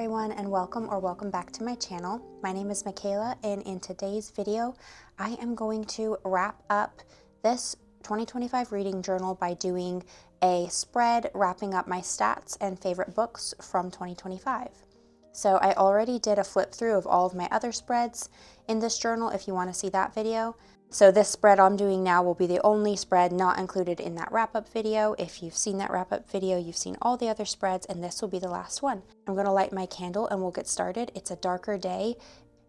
everyone, and welcome back to my channel. My name is Michala, and in today's video I am going to wrap up this 2025 reading journal by doing a spread wrapping up my stats and favorite books from 2025. So I already did a flip through of all of my other spreads in this journal if you want to see that video. So this spread I'm doing now will be the only spread not included in that wrap-up video. If you've seen that wrap-up video, you've seen all the other spreads, and this will be the last one. I'm going to light my candle and we'll get started. It's a darker day.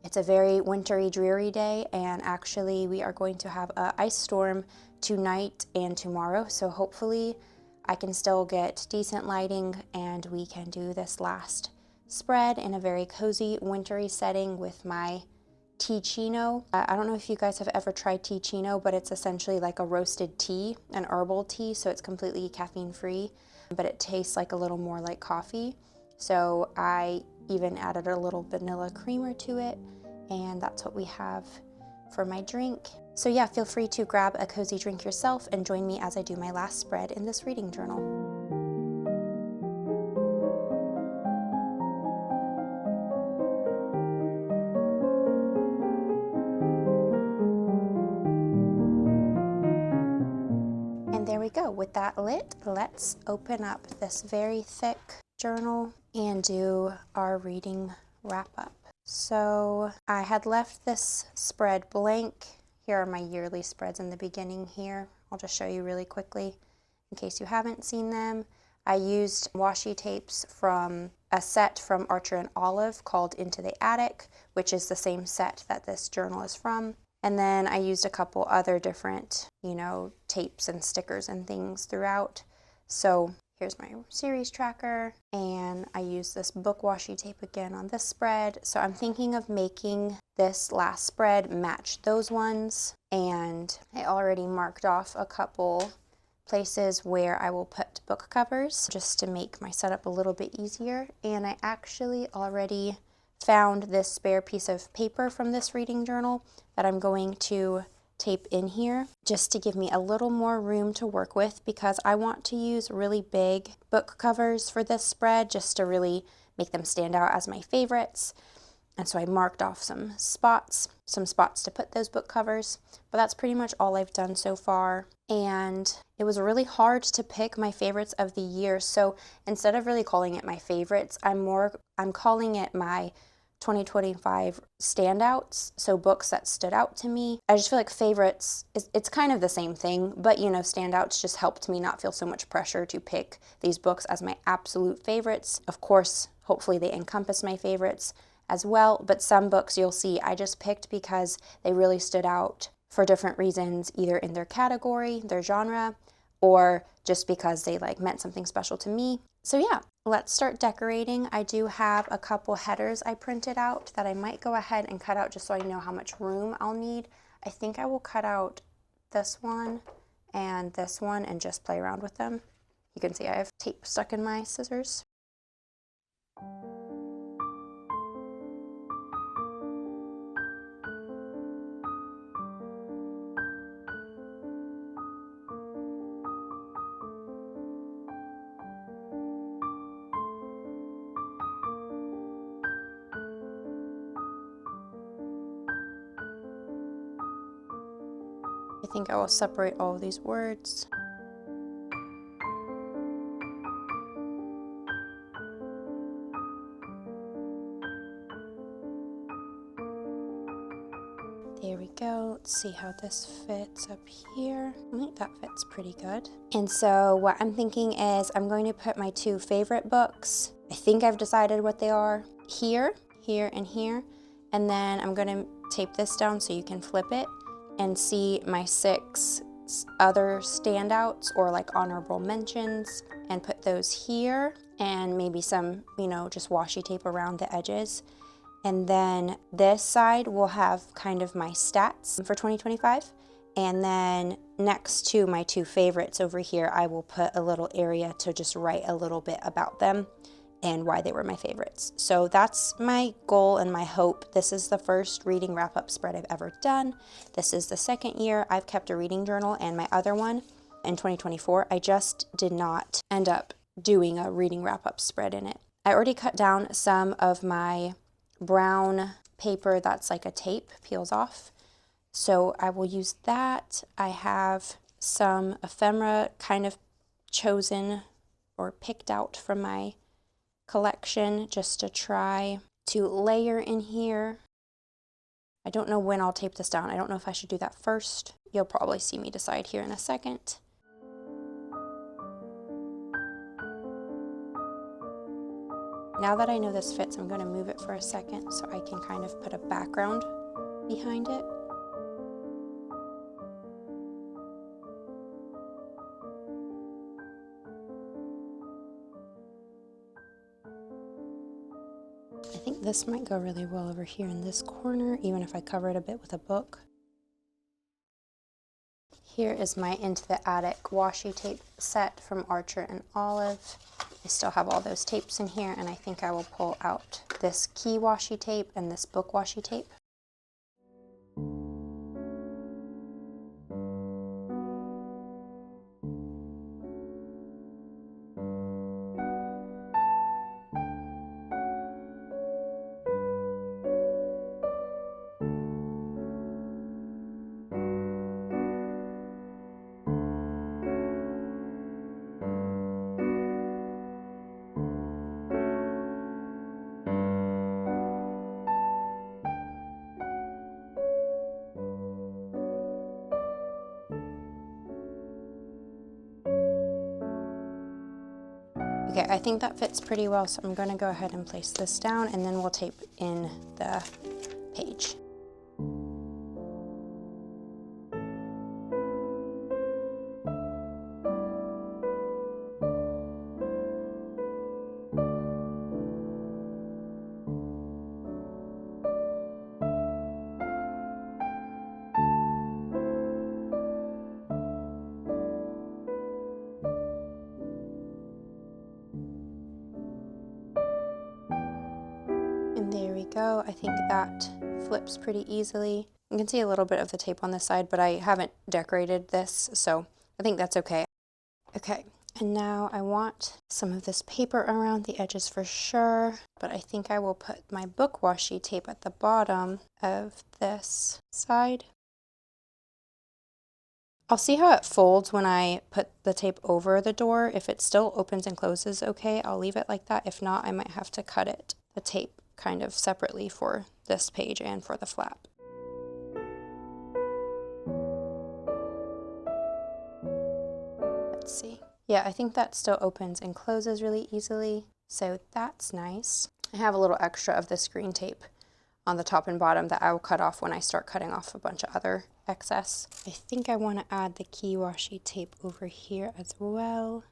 It's a very wintry, dreary day, and actually we are going to have an ice storm tonight and tomorrow, so hopefully I can still get decent lighting and we can do this last spread in a very cozy, wintry setting with my tea-chino. I don't know if you guys have ever tried tea-chino, but it's essentially like a roasted tea, an herbal tea, so it's completely caffeine-free, but it tastes like a little more like coffee. So I even added a little vanilla creamer to it, and that's what we have for my drink. So yeah, feel free to grab a cozy drink yourself and join me as I do my last spread in this reading journal. And there we go. With that lit, let's open up this very thick journal and do our reading wrap up. So I had left this spread blank. Here are my yearly spreads in the beginning here. I'll just show you really quickly in case you haven't seen them. I used washi tapes from a set from Archer and Olive called Into the Attic, which is the same set that this journal is from. And then I used a couple other different, tapes and stickers and things throughout. So here's my series tracker, and I used this book washi tape again on this spread. So I'm thinking of making this last spread match those ones. And I already marked off a couple places where I will put book covers just to make my setup a little bit easier. And I actually already found this spare piece of paper from this reading journal that I'm going to tape in here just to give me a little more room to work with, because I want to use really big book covers for this spread just to really make them stand out as my favorites. And so I marked off some spots to put those book covers, but that's pretty much all I've done so far. And it was really hard to pick my favorites of the year. So instead of really calling it my favorites, I'm calling it my 2025 standouts, so books that stood out to me. I just feel like favorites, it's kind of the same thing, but standouts just helped me not feel so much pressure to pick these books as my absolute favorites. Of course, hopefully they encompass my favorites as well, but some books you'll see I just picked because they really stood out for different reasons, either in their category, their genre, or just because they meant something special to me. So yeah, let's start decorating. I do have a couple headers I printed out that I might go ahead and cut out just so I know how much room I'll need. I think I will cut out this one and just play around with them. You can see I have tape stuck in my scissors. I think I will separate all of these words. There we go. Let's see how this fits up here. I think that fits pretty good. And so what I'm thinking is I'm going to put my two favorite books. I think I've decided what they are. Here, and here. And then I'm going to tape this down so you can flip it and see my 6 other standouts or honorable mentions, and put those here, and maybe some, just washi tape around the edges. And then this side will have kind of my stats for 2025. And then next to my two favorites over here, I will put a little area to just write a little bit about them and why they were my favorites. So that's my goal and my hope. This is the first reading wrap-up spread I've ever done. This is the second year I've kept a reading journal, and my other one in 2024, I just did not end up doing a reading wrap-up spread in it. I already cut down some of my brown paper that's like a tape, peels off. So I will use that. I have some ephemera kind of chosen or picked out from my collection just to try to layer in here. I don't know when I'll tape this down. I don't know if I should do that first. You'll probably see me decide here in a second. Now that I know this fits, I'm going to move it for a second so I can kind of put a background behind it. I think this might go really well over here in this corner, even if I cover it a bit with a book. Here is my Into the Attic washi tape set from Archer and Olive. I still have all those tapes in here, and I think I will pull out this key washi tape and this book washi tape. Okay, I think that fits pretty well, so I'm going to go ahead and place this down, and then we'll tape in the page. And there we go. I think that flips pretty easily. You can see a little bit of the tape on this side, but I haven't decorated this, so I think that's okay. Okay, and now I want some of this paper around the edges for sure, but I think I will put my book washi tape at the bottom of this side. I'll see how it folds when I put the tape over the door. If it still opens and closes okay, I'll leave it like that. If not, I might have to cut it, the tape, kind of separately for this page and for the flap. Let's see. Yeah, I think that still opens and closes really easily, so that's nice. I have a little extra of this green tape on the top and bottom that I will cut off when I start cutting off a bunch of other excess. I think I want to add the key washi tape over here as well.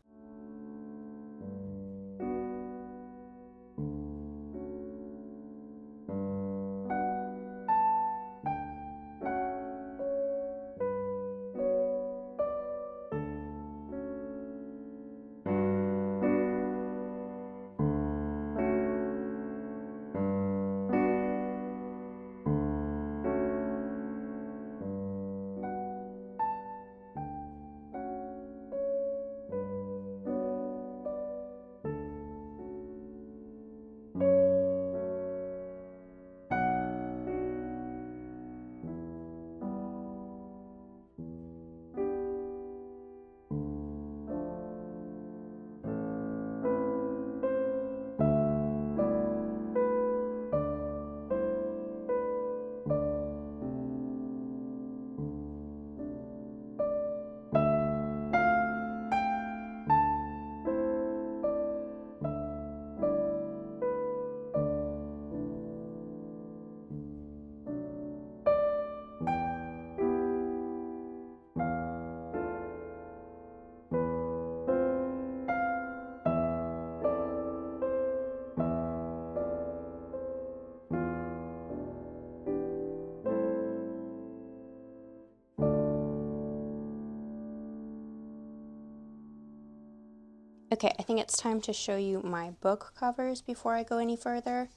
Okay, I think it's time to show you my book covers before I go any further.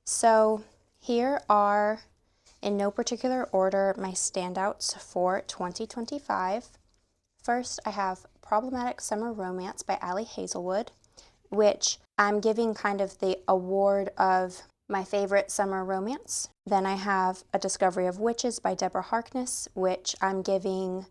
So here are, in no particular order, my standouts for 2025. First, I have Problematic Summer Romance by Ali Hazelwood, which I'm giving kind of the award of my favorite summer romance. Then I have A Discovery of Witches by Deborah Harkness, which I'm giving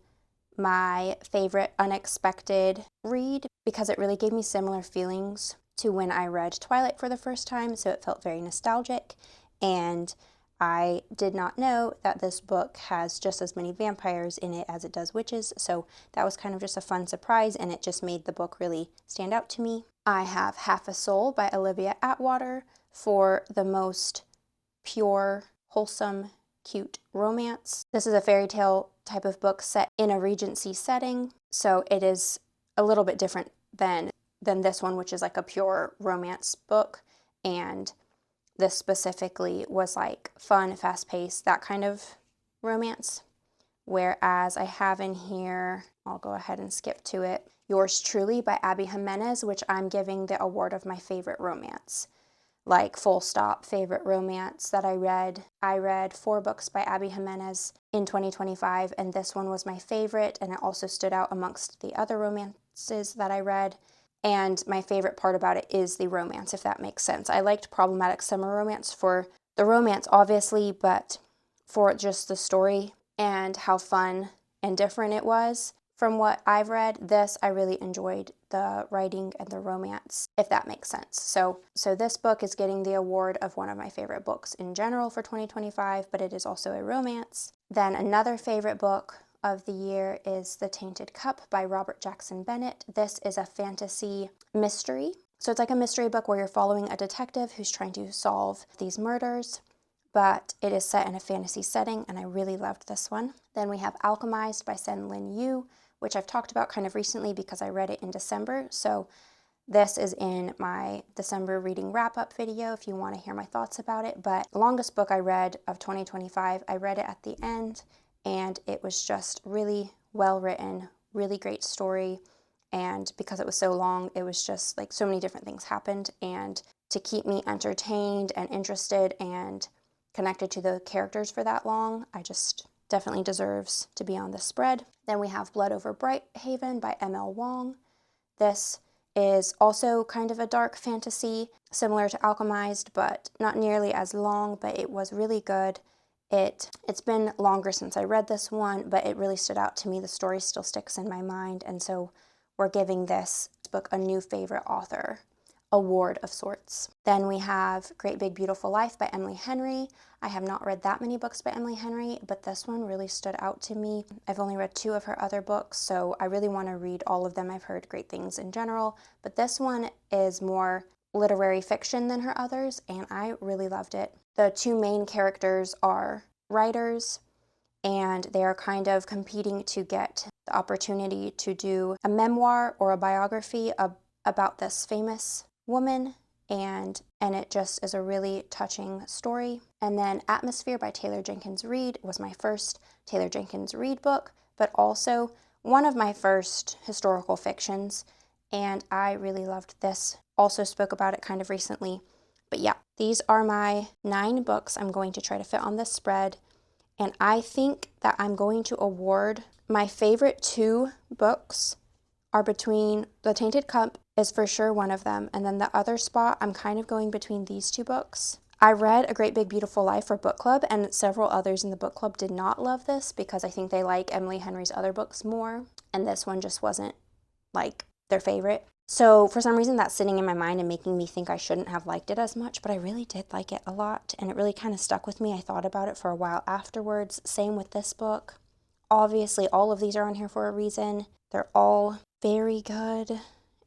my favorite unexpected read because it really gave me similar feelings to when I read Twilight for the first time, so it felt very nostalgic, and I did not know that this book has just as many vampires in it as it does witches, so that was kind of just a fun surprise, and it just made the book really stand out to me. I have Half a Soul by Olivia Atwater for the most pure, wholesome, cute romance. This is a fairy tale type of book set in a Regency setting, so it is a little bit different than this one, which is like a pure romance book, and this specifically was like fun, fast-paced, that kind of romance. Whereas I have in here, I'll go ahead and skip to it, Yours Truly by Abby Jimenez, which I'm giving the award of my favorite romance. Like, full stop, favorite romance that I read. I read 4 books by Abby Jimenez in 2025, and this one was my favorite, and it also stood out amongst the other romances that I read. And my favorite part about it is the romance, if that makes sense. I liked Problematic Summer Romance for the romance, obviously, but for just the story and how fun and different it was from what I've read, this I really enjoyed the writing and the romance, if that makes sense. So this book is getting the award of one of my favorite books in general for 2025, but it is also a romance. Then another favorite book of the year is The Tainted Cup by Robert Jackson Bennett. This is a fantasy mystery. So it's like a mystery book where you're following a detective who's trying to solve these murders, but it is set in a fantasy setting, and I really loved this one. Then we have Alchemized by Sen Lin Yu, which I've talked about kind of recently because I read it in December. So this is in my December reading wrap-up video if you want to hear my thoughts about it. But the longest book I read of 2025, I read it at the end, and it was just really well written, really great story. And because it was so long, it was just like so many different things happened. And to keep me entertained and interested and connected to the characters for that long, I just definitely deserves to be on this spread. Then we have Blood Over Brighthaven by M.L. Wong. This is also kind of a dark fantasy, similar to Alchemized, but not nearly as long, but it was really good. It's been longer since I read this one, but it really stood out to me. The story still sticks in my mind, and so we're giving this book a new favorite author award of sorts. Then we have Great Big Beautiful Life by Emily Henry. I have not read that many books by Emily Henry, but this one really stood out to me. I've only read 2 of her other books, so I really want to read all of them. I've heard great things in general, but this one is more literary fiction than her others, and I really loved it. The 2 main characters are writers, and they are kind of competing to get the opportunity to do a memoir or a biography about this famous woman, and it just is a really touching story. And then Atmosphere by Taylor Jenkins Reid was my first Taylor Jenkins Reid book, but also one of my first historical fictions, and I really loved this. Also spoke about it kind of recently. But yeah, these are my 9 books I'm going to try to fit on this spread, and I think that I'm going to award my favorite 2 books are between The Tainted Cup is for sure one of them, and then the other spot I'm kind of going between these 2 books. I read A Great Big Beautiful Life for book club, and several others in the book club did not love this because I think they like Emily Henry's other books more, and this one just wasn't like their favorite. So for some reason that's sitting in my mind and making me think I shouldn't have liked it as much, but I really did like it a lot, and it really kind of stuck with me. I thought about it for a while afterwards. Same with this book. Obviously all of these are on here for a reason. They're all very good,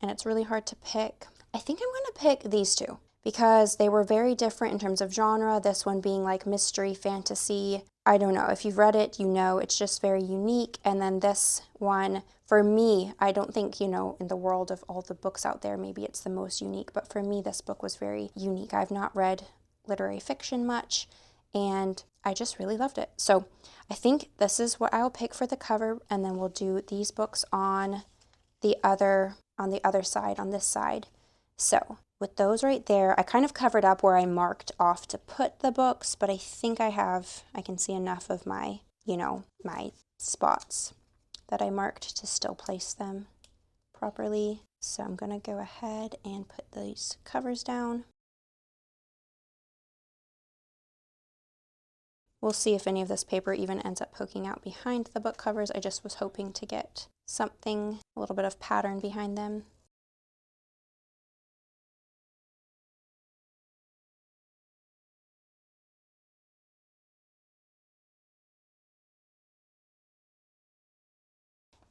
and it's really hard to pick. I think I'm going to pick these 2 because they were very different in terms of genre, this one being like mystery, fantasy. I don't know, if you've read it, you know it's just very unique, and then this one, for me, I don't think, in the world of all the books out there, maybe it's the most unique, but for me, this book was very unique. I've not read literary fiction much, and I just really loved it. So I think this is what I'll pick for the cover, and then we'll do these books on the other side, on this side. So with those right there, I kind of covered up where I marked off to put the books, but I think I can see enough of my, my spots that I marked to still place them properly. So I'm going to go ahead and put these covers down. We'll see if any of this paper even ends up poking out behind the book covers. I just was hoping to get something, a little bit of pattern behind them.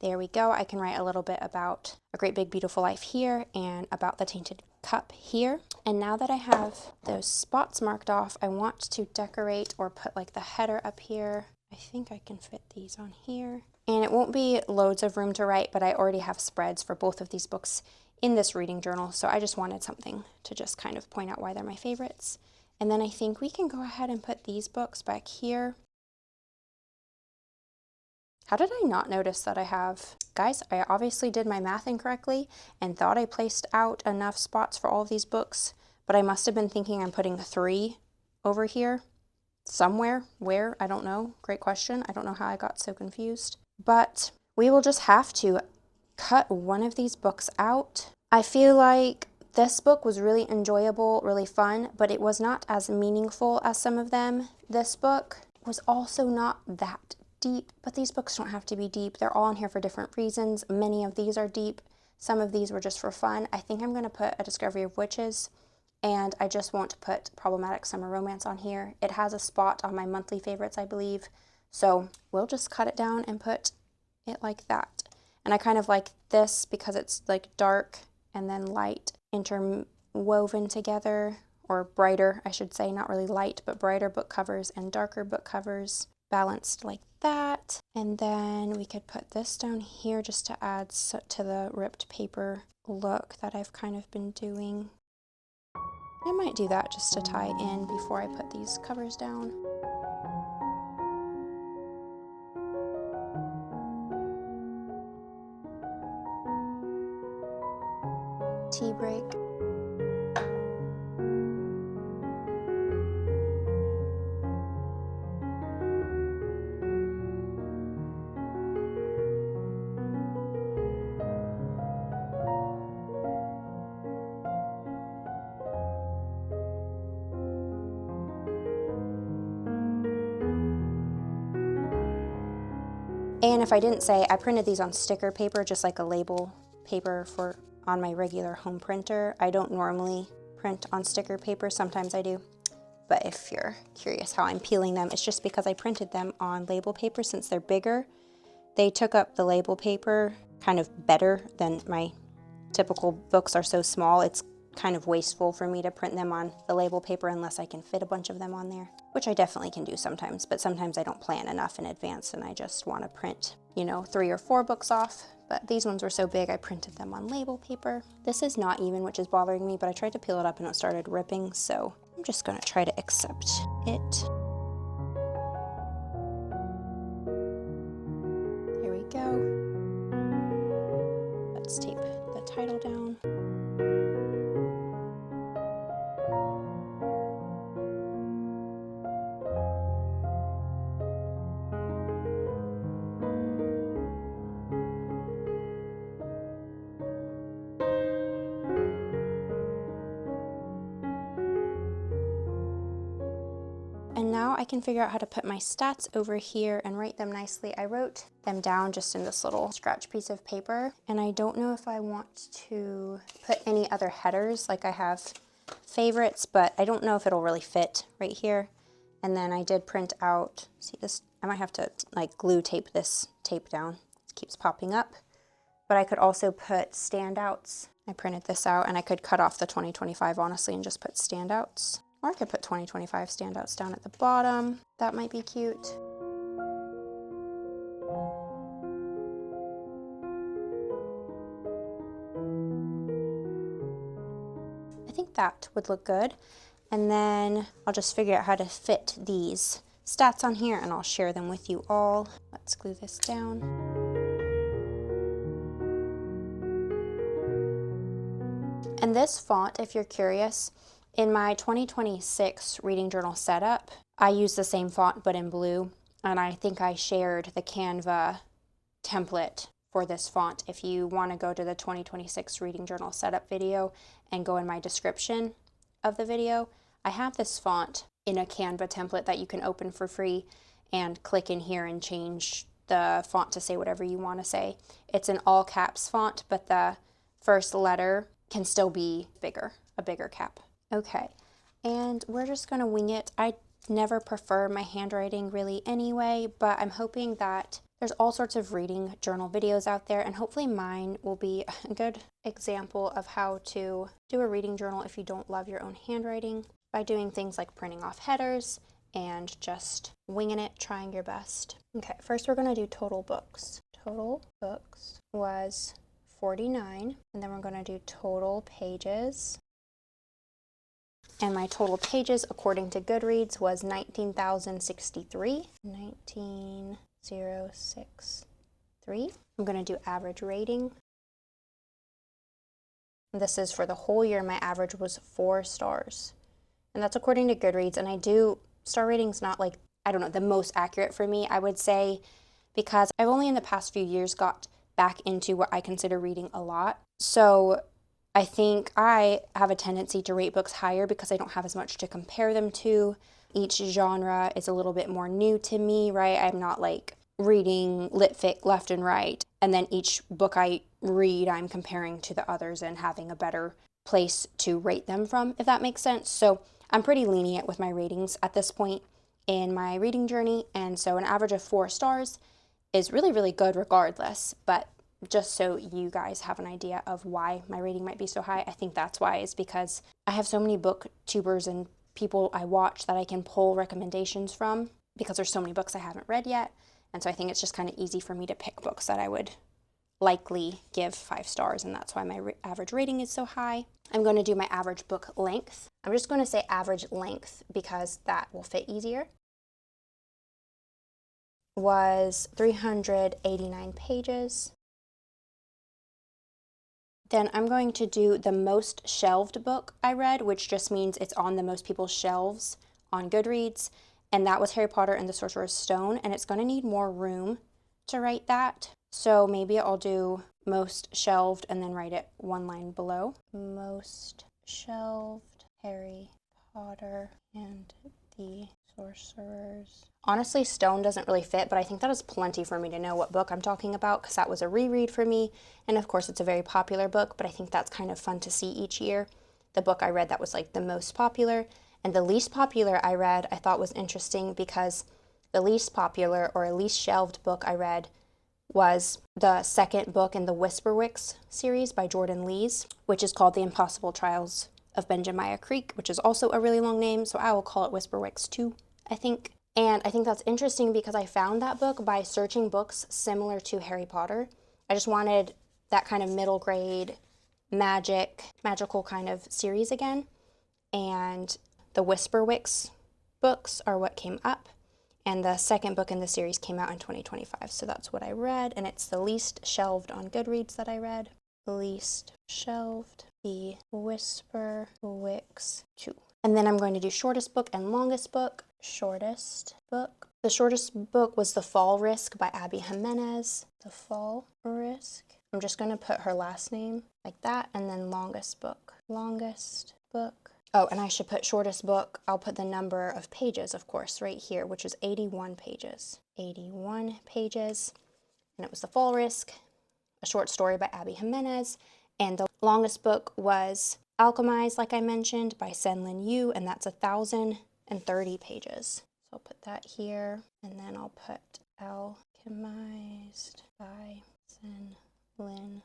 There we go. I can write a little bit about A Great Big Beautiful Life here and about the Tainted Cup here. And now that I have those spots marked off, I want to decorate or put like the header up here. I think I can fit these on here. And it won't be loads of room to write, but I already have spreads for both of these books in this reading journal. So I just wanted something to just kind of point out why they're my favorites. And then I think we can go ahead and put these books back here. How did I not notice that I have, guys, I obviously did my math incorrectly and thought I placed out enough spots for all of these books, but I must have been thinking I'm putting 3 over here somewhere. Where? I don't know. Great question. I don't know how I got so confused, but we will just have to cut one of these books out. I feel like this book was really enjoyable, really fun, but it was not as meaningful as some of them. This book was also not that deep, but these books don't have to be deep. They're all in here for different reasons. Many of these are deep. Some of these were just for fun. I think I'm going to put A Discovery of Witches, and I just won't put Problematic Summer Romance on here. It has a spot on my monthly favorites, I believe, so we'll just cut it down and put it like that. And I kind of like this because it's like dark and then light interwoven together, or brighter, I should say, not really light, but brighter book covers and darker book covers balanced like that. And then we could put this down here just to add to the ripped paper look that I've kind of been doing. I might do that just to tie in before I put these covers down. Tea break. And if I didn't say, I printed these on sticker paper, just like a label paper on my regular home printer. I don't normally print on sticker paper, sometimes I do. But if you're curious how I'm peeling them, it's just because I printed them on label paper since they're bigger. They took up the label paper kind of better than my typical books are so small. It's kind of wasteful for me to print them on the label paper unless I can fit a bunch of them on there, which I definitely can do sometimes, but sometimes I don't plan enough in advance and I just want to print, you know, 3 or 4 books off. But these ones were so big I printed them on label paper. This is not even, which is bothering me, but I tried to peel it up and it started ripping, so I'm just going to try to accept it. There we go. Let's tape the title down. And now I can figure out how to put my stats over here and write them nicely. I wrote them down just in this little scratch piece of paper, and I don't know if I want to put any other headers. Like I have favorites, but I don't know if it'll really fit right here. And then I did print out, see this, I might have to like glue tape this tape down. It keeps popping up. But I could also put standouts. I printed this out and I could cut off the 2025 honestly and just put standouts. Or I could put 2025 standouts down at the bottom. That might be cute. I think that would look good. And then I'll just figure out how to fit these stats on here and I'll share them with you all. Let's glue this down. And this font, if you're curious, in my 2026 reading journal setup, I use the same font but in blue, and I think I shared the Canva template for this font. If you want to go to the 2026 reading journal setup video and go in my description of the video, I have this font in a Canva template that you can open for free and click in here and change the font to say whatever you want to say. It's an all caps font, but the first letter can still be bigger, a bigger cap. Okay, and we're just going to wing it. I never prefer my handwriting really anyway, but I'm hoping that there's all sorts of reading journal videos out there, and hopefully mine will be a good example of how to do a reading journal if you don't love your own handwriting, by doing things like printing off headers and just winging it, trying your best. Okay, first we're going to do total books. Total books was 49, and then we're going to do total pages. And my total pages, according to Goodreads, was 19,063. 19,063. I'm going to do average rating. This is for the whole year. My average was 4 stars. And that's according to Goodreads. And star rating's not like, I don't know, the most accurate for me, I would say, because I've only in the past few years got back into what I consider reading a lot. So I think I have a tendency to rate books higher because I don't have as much to compare them to. Each genre is a little bit more new to me, right? I'm not like reading lit fic left and right, and then each book I read I'm comparing to the others and having a better place to rate them from, if that makes sense. So I'm pretty lenient with my ratings at this point in my reading journey, and so an average of 4 stars is really, really good regardless. But just so you guys have an idea of why my rating might be so high, I think that's why, is because I have so many booktubers and people I watch that I can pull recommendations from, because there's so many books I haven't read yet. And so I think it's just kind of easy for me to pick books that I would likely give 5 stars, and that's why my average rating is so high. I'm going to do my average book length. I'm just going to say average length because that will fit easier. Was 389 pages. Then I'm going to do the most shelved book I read, which just means it's on the most people's shelves on Goodreads, and that was Harry Potter and the Sorcerer's Stone, and it's going to need more room to write that. So maybe I'll do most shelved and then write it one line below. Most shelved Harry Potter and the Sorcerer's. Honestly, Stone doesn't really fit, but I think that is plenty for me to know what book I'm talking about, because that was a reread for me. And of course, it's a very popular book, but I think that's kind of fun to see each year. The book I read that was like the most popular, and the least popular I read I thought was interesting, because the least popular or least shelved book I read was the second book in the Whisperwicks series by Jordan Lees, which is called The Impossible Trials of Benjamiah Creek, which is also a really long name, so I will call it Whisperwicks 2, I think. And I think that's interesting because I found that book by searching books similar to Harry Potter. I just wanted that kind of middle grade magical kind of series again. And the Whisperwicks books are what came up. And the second book in the series came out in 2025. So that's what I read. And it's the least shelved on Goodreads that I read. Least shelved, The Whisperwicks 2. And then I'm going to do shortest book and longest book. Shortest book. The shortest book was The Fall Risk by Abby Jimenez. The Fall Risk. I'm just going to put her last name like that. And then longest book. Longest book. Oh, and I should put shortest book. I'll put the number of pages, of course, right here, which is 81 pages. 81 pages. And it was The Fall Risk, a short story by Abby Jimenez. And the longest book was Alchemized, like I mentioned, by Senlin Yu, and that's 1,030 pages. So I'll put that here, and then I'll put Alchemized by Senlin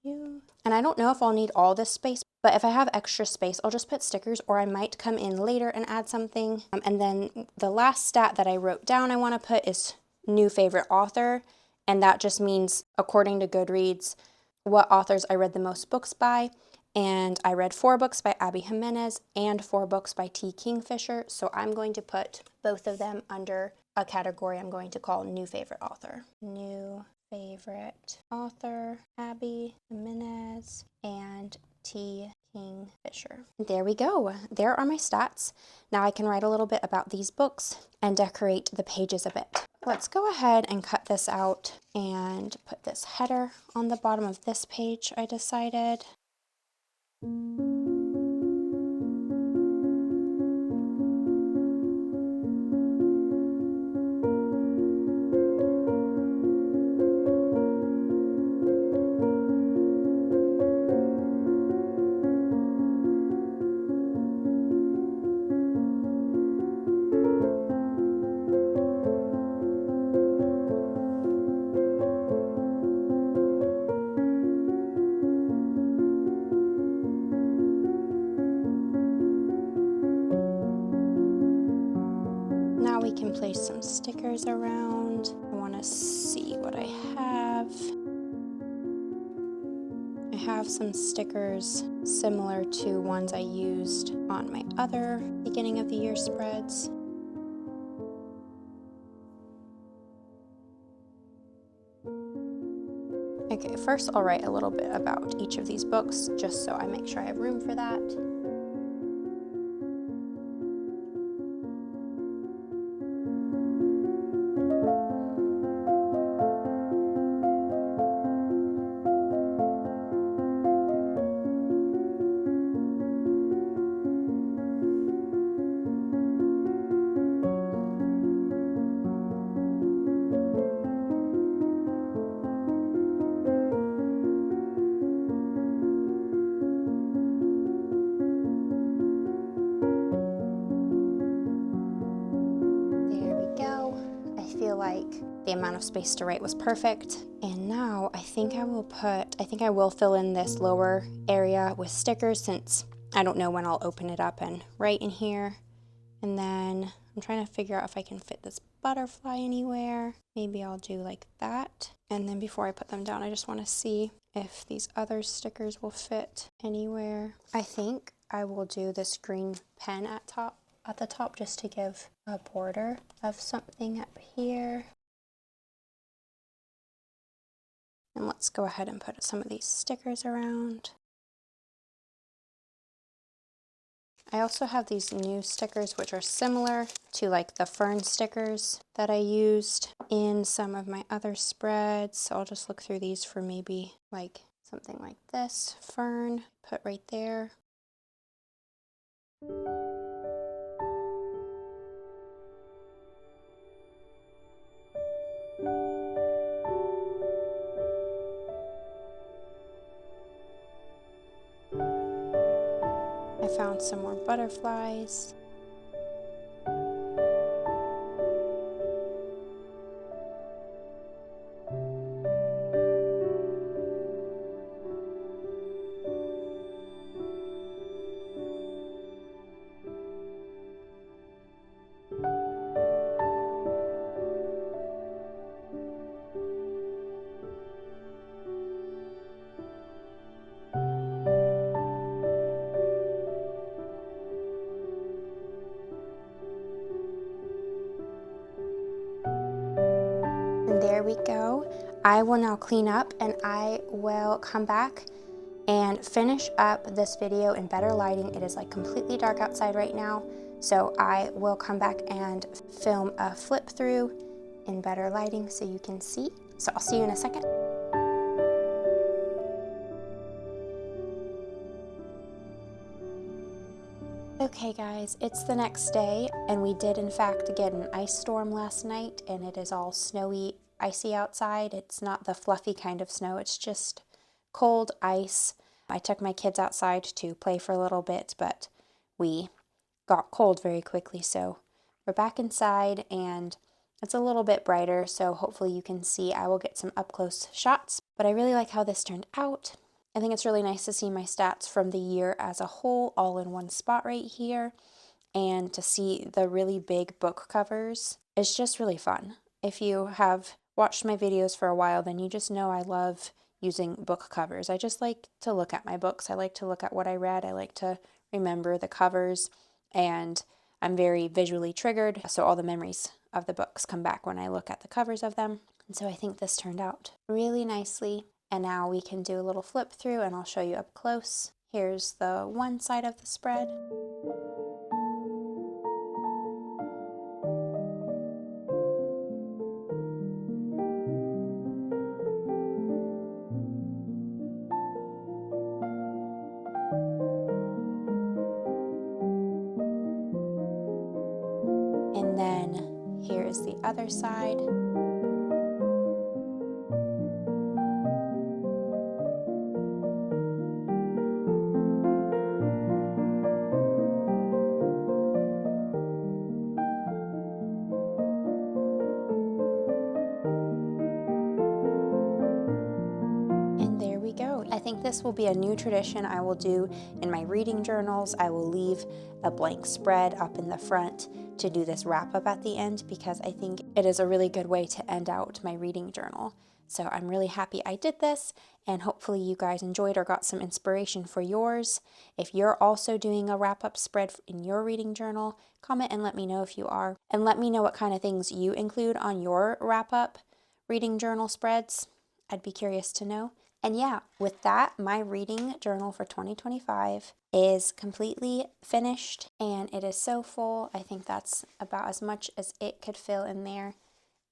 Yu. And I don't know if I'll need all this space, but if I have extra space, I'll just put stickers, or I might come in later and add something. And then the last stat that I wrote down I want to put is new favorite author, and that just means, according to Goodreads, what authors I read the most books by. And I read 4 books by Abby Jimenez and 4 books by T. Kingfisher, so I'm going to put both of them under a category I'm going to call new favorite author. New favorite author, Abby Jimenez and T. Kingfisher. There we go. There are my stats. Now I can write a little bit about these books and decorate the pages a bit. Let's go ahead and cut this out and put this header on the bottom of this page, I decided. Now we can place some stickers around. I want to see what I have. I have some stickers similar to ones I used on my other beginning of the year spreads. Okay, first I'll write a little bit about each of these books just so I make sure I have room for that. Like the amount of space to write was perfect. And now I think I will fill in this lower area with stickers since I don't know when I'll open it up and write in here. And then I'm trying to figure out if I can fit this butterfly anywhere. Maybe I'll do like that. And then before I put them down, I just want to see if these other stickers will fit anywhere. I think I will do this green pen at the top just to give a border of something up here. And let's go ahead and put some of these stickers around. I also have these new stickers which are similar to like the fern stickers that I used in some of my other spreads. So I'll just look through these for maybe like something like this fern, put right there. I found some more butterflies. There we go. I will now clean up and I will come back and finish up this video in better lighting. It is like completely dark outside right now, so I will come back and film a flip through in better lighting so you can see. So I'll see you in a second. Okay guys, it's the next day and we did in fact get an ice storm last night and it is all snowy, icy outside. It's not the fluffy kind of snow, it's just cold ice. I took my kids outside to play for a little bit, but we got cold very quickly, so we're back inside and it's a little bit brighter, so hopefully you can see. I will get some up-close shots, but I really like how this turned out. I think it's really nice to see my stats from the year as a whole all in one spot right here, and to see the really big book covers. It's just really fun. If you have watched my videos for a while, then you just know I love using book covers. I just like to look at my books. I like to look at what I read. I like to remember the covers, and I'm very visually triggered, so all the memories of the books come back when I look at the covers of them. And so I think this turned out really nicely. And now we can do a little flip through and I'll show you up close. Here's the one side of the spread. the other side. I think this will be a new tradition I will do in my reading journals. I will leave a blank spread up in the front to do this wrap up at the end because I think it is a really good way to end out my reading journal. So I'm really happy I did this, and hopefully you guys enjoyed or got some inspiration for yours. If you're also doing a wrap up spread in your reading journal, comment and let me know if you are. And let me know what kind of things you include on your wrap up reading journal spreads. I'd be curious to know. And yeah, with that, my reading journal for 2025 is completely finished, and it is so full. I think that's about as much as it could fill in there.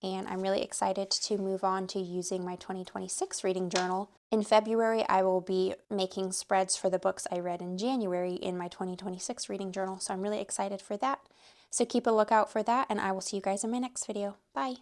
And I'm really excited to move on to using my 2026 reading journal. In February, I will be making spreads for the books I read in January in my 2026 reading journal. So I'm really excited for that. So keep a lookout for that, and I will see you guys in my next video. Bye.